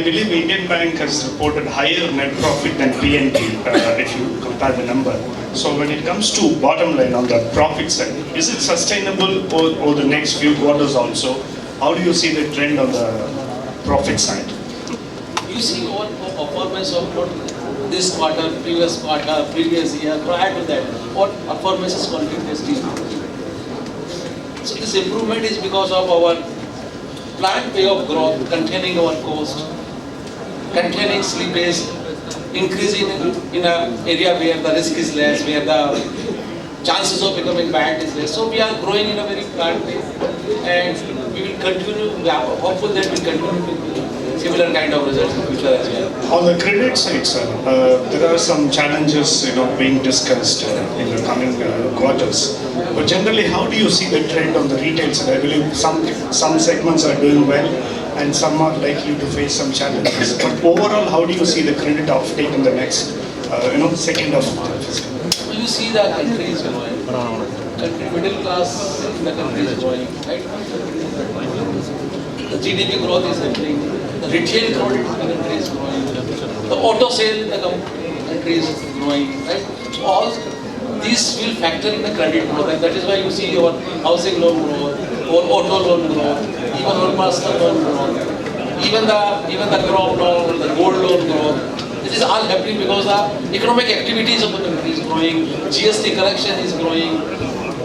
believe Indian Bank has reported higher net profit than PNB if you compare the number. So when it comes to bottom line on the profit side, is it sustainable over the next few quarters also? How do you see the trend on the profit side? You see what performance of what this quarter, previous year, prior to that, what performance is continuously improving. So this improvement is because of our planned way of growth, containing our cost, containing slippage, increasing in an area where the risk is less, where the chances of becoming bad is less. So we are growing in a very planned way, and we will continue. We are hopeful that we will continue with similar kind of results in the future as well. On the credit side, sir, there are some challenges, being discussed in the coming quarters. But generally, how do you see the trend on the retail side? I believe some segments are doing well, and some are likely to face some challenges. But overall, how do you see the credit offtake in the next, second of fiscal? You see the country is growing. Middle class in the country is growing, right? The GDP growth is happening. The retail credit in the country is growing. The auto sale in the country is growing, right? So all these will factor in the credit growth, and that is why you see your housing loan growth, or auto loan growth, even our personal loan growth, even the crop loan, the gold loan growth. This is all happening because the economic activities of the country is growing, GST collection is growing,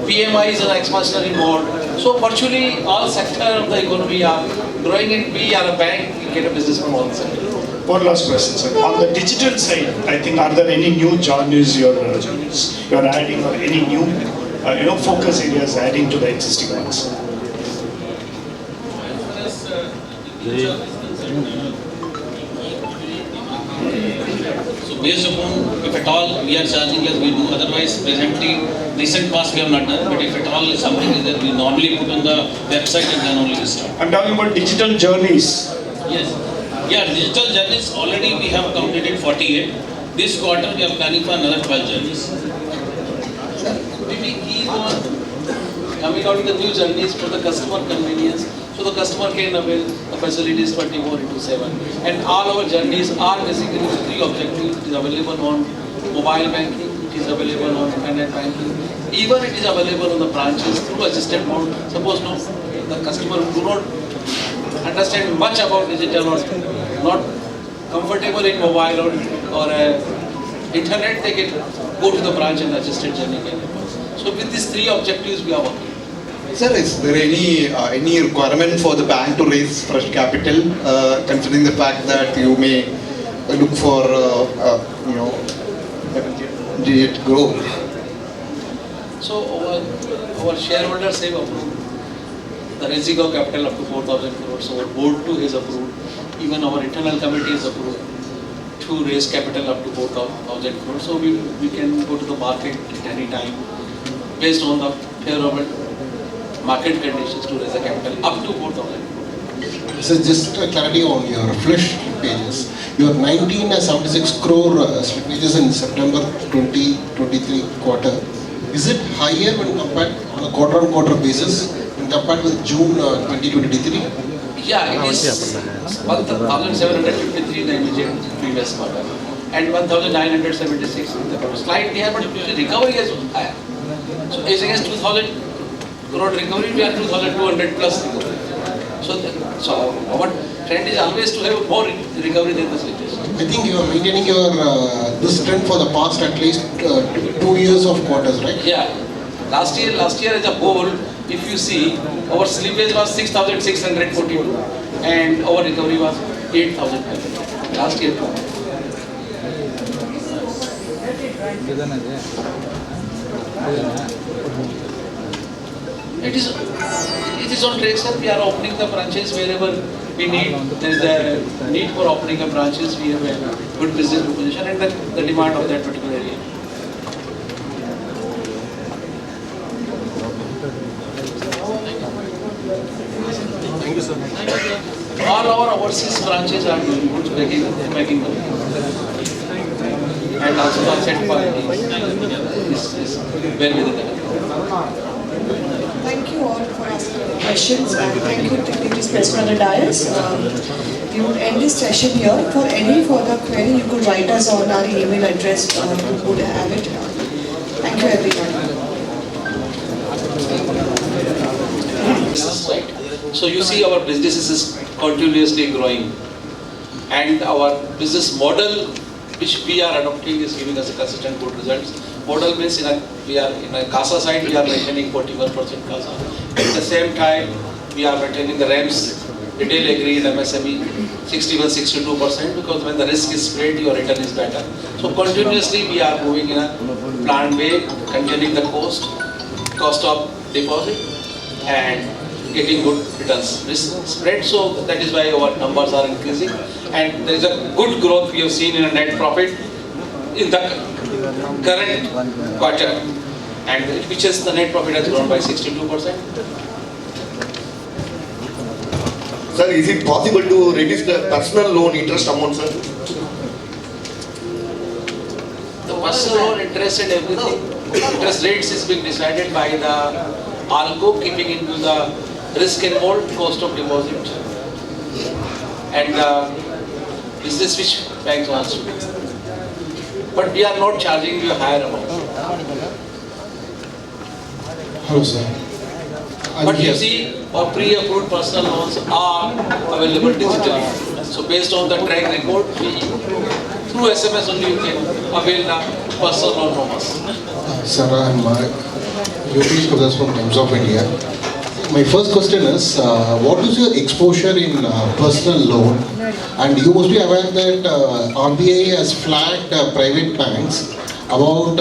PMI is an expansionary mode. So virtually all sectors of the economy are growing, and we are a bank, we get a business from all the sectors. One last question, sir. On the digital side, I think, are there any new journeys you're adding, or any new focus areas adding to the existing ones? So based upon, if at all we are charging as we do, otherwise presently, recent past we have not done, but if at all something is that we normally put on the website and then only we start. I'm talking about digital journeys. Yes. Yeah, digital journeys already we have completed 48. This quarter we are planning for another 12 journeys. We will keep on coming out with the new journeys for the customer convenience, so the customer can avail the facilities 24/7. And all our journeys are basically with three objectives. It is available on mobile banking, it is available on internet banking, even it is available on the branches through assisted mode. Suppose the customer do not understand much about digital or not comfortable in mobile or internet, they can go to the branch and assisted journey can happen. So with these three objectives we are working. Sir, is there any requirement for the bank to raise fresh capital, considering the fact that you may look for immediate growth? So our shareholders have approved the raising of capital up to 4,000 crores. Our board too has approved. Even our internal committee is approved to raise capital up to 4,000 crores. So we can go to the market at any time based on the favorable market conditions to raise the capital up to 4,000 crores. So just clarity on your flush pages. Your 1976 crore slippages in September 2023 quarter. Is it higher when compared on a quarter-on-quarter basis when compared with June 2023? Yeah, it is 1,753 in the immediate previous quarter and 1,976 in the quarter. Slightly higher, but the recovery is higher. So as against 2,000 crore recovery, we are 2,200 plus recovery. So our trend is always to have more recovery than the slippage. I think you are maintaining your this trend for the past at least 2 years of quarters, right? Yeah. Last year as a whole, if you see, our slippage was 6,642 and our recovery was 8,500 last year. It is on track, sir. We are opening the branches wherever we need. There is a need for opening the branches. We have a good business proposition and the demand of that particular area. Thank you, sir. All our overseas branches are doing good, making money. And also the asset quality is well within the control. Thank you all for asking the questions and thank you dignitaries present on the dais. We would end this session here. For any further query, you could write us on our email address. We would have it. Thank you everyone. Right? So you see our business is continuously growing, and our business model which we are adopting is giving us a consistent good results. Model means we are in a CASA side, we are maintaining 41% CASA. At the same time, we are maintaining the REMS, retail agri and MSME 61-62%, because when the risk is spread, your return is better. So continuously we are moving in a planned way, containing the cost of deposit and getting good returns. Risk spread, so that is why our numbers are increasing, and there is a good growth we have seen in a net profit in the current quarter, and which is the net profit has grown by 62%. Sir, is it possible to reduce the personal loan interest amount, sir? The personal loan interest and everything, interest rates is being decided by the ALCO, keeping into the risk involved, cost of deposit, and business which banks wants to do. But we are not charging you a higher amount. Hello, sir. But you see, our pre-approved personal loans are available digitally. So based on the track record, through SMS only you can avail the personal loan from us. Sir, I'm Yogesh Kodas from Times of India. My first question is, what is your exposure in personal loan? And you must be aware that RBI has flagged private banks about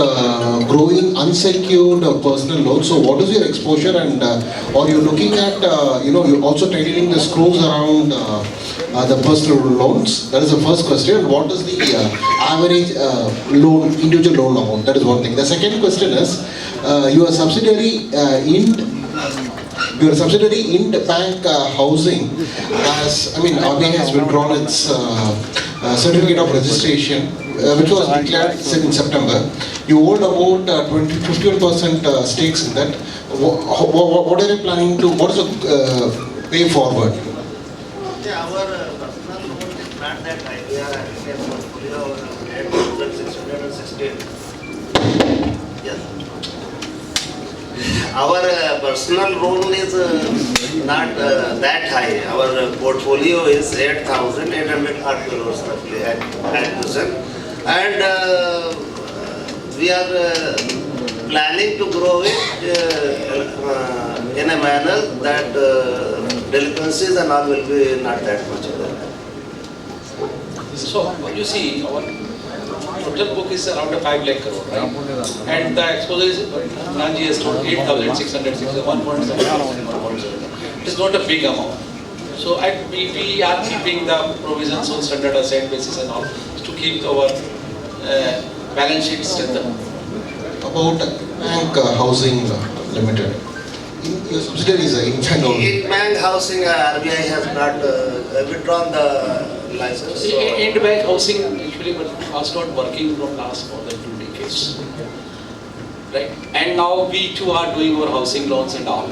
growing unsecured personal loans. So what is your exposure, and are you looking at, you're also tightening the screws around the personal loans? That is the first question. What is the average individual loan amount? That is one thing. The second question is, your subsidiary in the bank housing has, RBI has withdrawn its certificate of registration, which was declared in September. You hold about 51% stakes in that. What are you planning to, what is the way forward? Our personal loan is not that high. We are having a portfolio of 8,616. Yes. Our personal loan is not that high. Our portfolio is 8,800 crores roughly at present, and we are planning to grow it in a manner that delinquencies and all will be not that much of that. So you see, our total book is around 5 lakh crore, right? And the exposure is, Ranji has told, 8,661, 1.7. It is not a big amount. So we are keeping the provisions on standard asset basis and all to keep our balance sheet strengthened. About bank housing limited. Your subsidiaries are in fact only. In bank housing, RBI has not withdrawn the license. So In bank housing actually was not working from last more than 2 decades. Right? And now we too are doing our housing loans and all.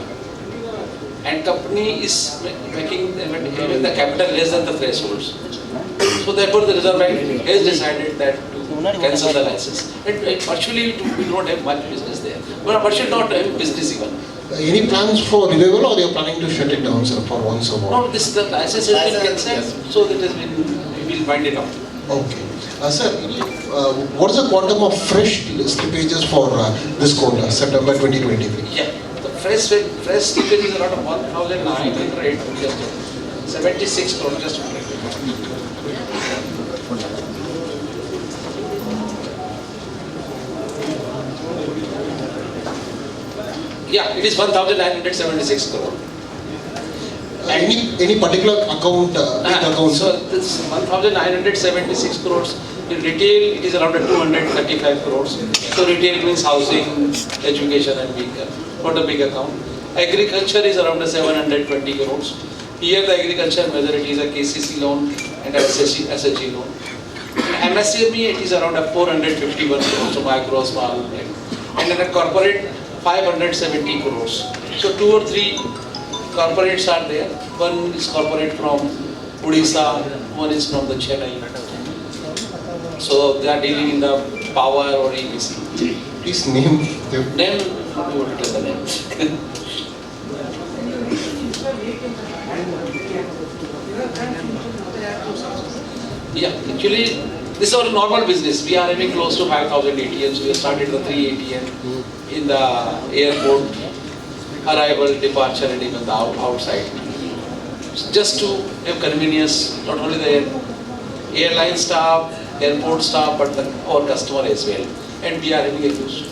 And company is making even the capital less than the thresholds. So therefore the Reserve Bank has decided that to cancel the license. And virtually we don't have much business there. But virtually not have business even. Any plans for revival, or you are planning to shut it down, sir, for once or more? No, the license has been cancelled, so that has been, we will wind it up. Okay. Sir, what is the quantum of fresh slippages for this quarter, September 2023? Yeah, the fresh slippage is around 1,976 crore, just yeah, it is 1,976 crore. Any particular account? So this 1,976 crores. In retail, it is around 235 crores. So retail means housing, education, and vehicle. Not a big account. Agriculture is around 720 crores. Here the agriculture majority is a KCC loan and SHG loan. MSME, it is around 451 crores, so micro, small. And then a corporate 570 crores. So 2 or 3 corporates are there. One is corporate from Odisha, one is from the Chennai. So they are dealing in the power or EPC. Please name them. Name, you want to tell the name. Yeah, actually, this is our normal business. We are having close to 5,000 ATMs. We have started the 3 ATM in the airport, arrival, departure, and even the outside. Just to have convenience, not only the airline staff, airport staff, but our customer as well. And we are having a huge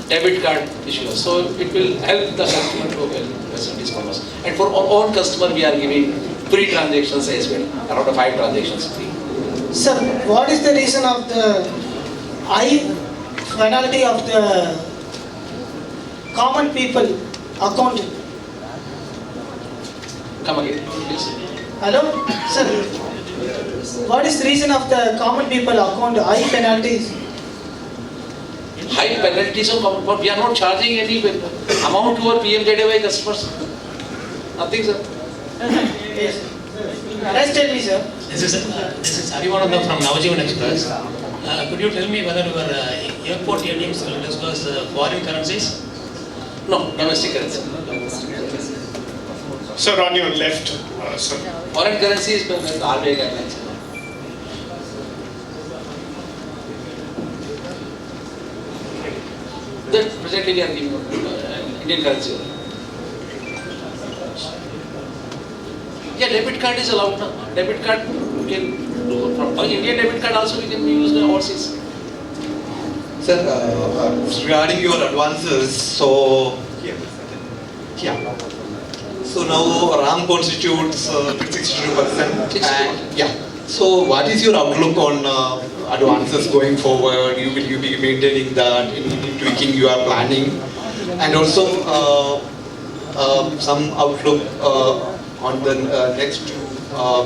debit card issue. So it will help the customer to avail facilities from us. And for our own customer, we are giving free transactions as well, around 5 transactions free. Sir, what is the reason of the high penalty of the common people account? Come again, please. Hello? Sir, what is the reason of the common people account high penalties? High penalties on common, but we are not charging any amount to our PMJDY customers. Nothing, sir. Yes. Let's tell me, sir. This is Arivananda from Navajivan Express. Could you tell me whether your airport ATMs will discuss foreign currencies? No, domestic currency. Sir, on your left, sir. Foreign currency is Avvai guidelines. That presently we are giving Indian currency. Yeah, debit card is allowed now. Debit card we can do from Indian debit card also we can use the overseas. Sir, regarding your advances, so so now RAM constitutes 62%. And, so what is your outlook on advances going forward? Will you be maintaining that, tweaking your planning, and also some outlook on the next 2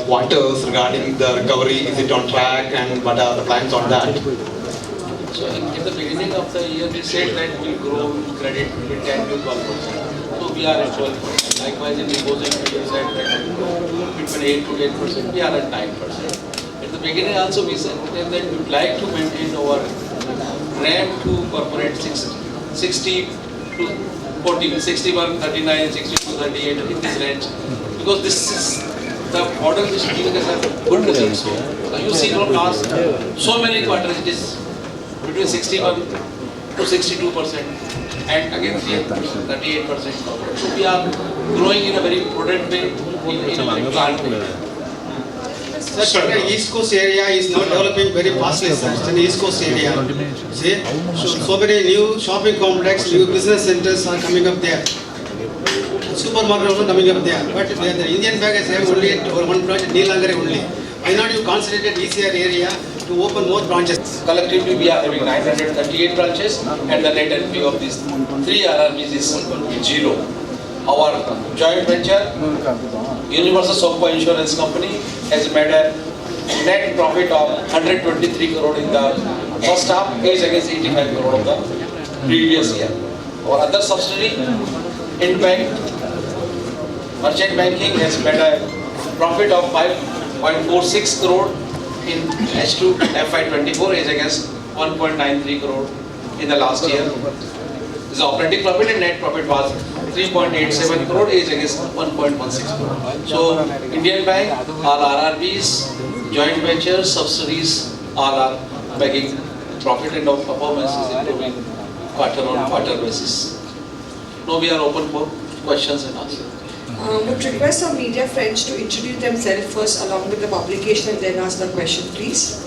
quarters regarding the recovery? Is it on track, and what are the plans on that? So in the beginning of the year, we said that we will grow credit between 10 to 12%. So we are at 12%. Likewise, in deposit, we said that we will grow between 8 to 10%. We are at 9%. At the beginning also, we said that we would like to maintain our RAM to corporate 60 to 40, 61, 39, 62, 38 in this range. Because this is the model which is giving us a good results. So you see from last so many quarters, it is between 61 to 62%, and again 38%. So we are growing in a very prudent way, in a very planned way. Sir, the East Coast area is now developing very fastly, sir. It's in the East Coast area. See, so many new shopping complex, new business centers are coming up there. Supermarket also coming up there. But the Indian Bank is having only one branch in Neelangare only. Why not you concentrate ECR area to open more branches? Collectively, we are having 938 branches, and the net NP of these 3 RRBs is 0. Our joint venture, Universal Software Insurance Company, has made a net profit of 123 crore in the first half, as against 85 crore of the previous year. Our other subsidiary, InBank, Merchant Banking, has made a profit of 5.46 crore in H2 FY24, as against 1.93 crore in the last year. This operating profit and net profit was 3.87 crore, as against 1.16 crore. So Indian Bank, all RRBs, joint ventures, subsidiaries, all are making profit, and our performance is improving quarter on quarter basis. Now we are open for questions and answers. Would request our media friends to introduce themselves first along with the publication and then ask the question, please.